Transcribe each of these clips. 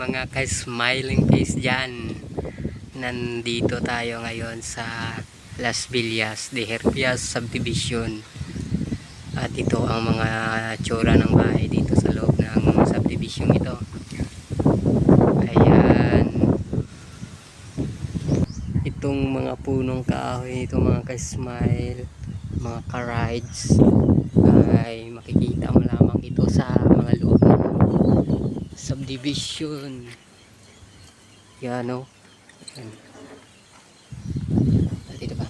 Mga ka-smiling face dyan, nandito tayo ngayon sa Las Villas de Herpias Subdivision. At ito ang mga tsura ng bahay dito sa loob ng subdivision ito. Ayan, itong mga punong kahoy, itong mga ka-smile, mga ka-rides, ay makikita mo lamang ito sa mga loob ng subdivision. Yan o. Dito pa.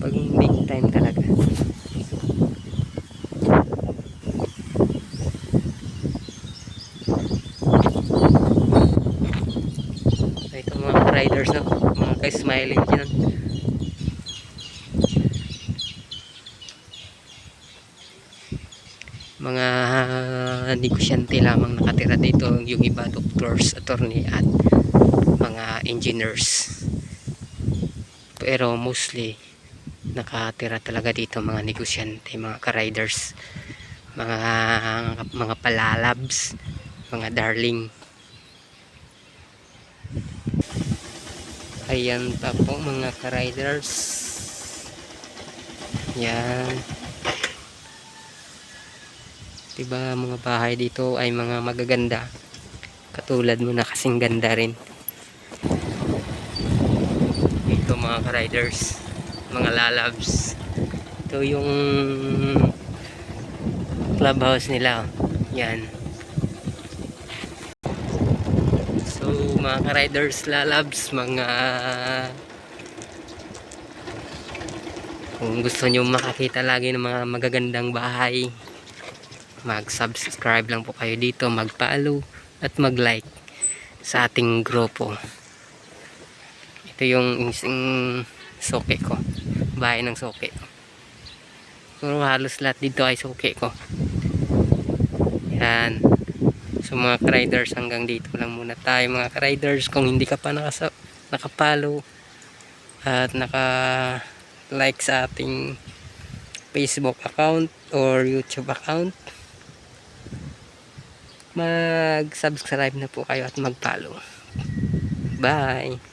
Pag big time talaga. Ito mga riders, no? Mga ka-smiling dyan. Mga negosyante lamang nakatira dito, yung iba doctors, attorney at mga engineers, pero mostly nakatira talaga dito mga negosyante, mga ka-riders, mga palalabs, mga darling. Ayan pa po mga ka-riders. Yan, diba mga bahay dito ay mga magaganda, katulad mo na kasing ganda rin. Ito mga ka-riders, mga lalabs, ito yung clubhouse nila. Yan, so mga ka-riders, lalabs, mga kung gusto nyo makakita lagi ng mga magagandang bahay, mag-subscribe lang po kayo dito, mag-follow at mag-like sa ating grupo. Ito yung soke ko, bahay ng soke ko. Pero halos lahat dito ay soke ko. Yan. So mga riders, hanggang dito lang muna tayo mga riders. Kung hindi ka pa naka-follow at naka-like sa ating Facebook account or YouTube account, mag-subscribe na po kayo at mag-follow. Bye!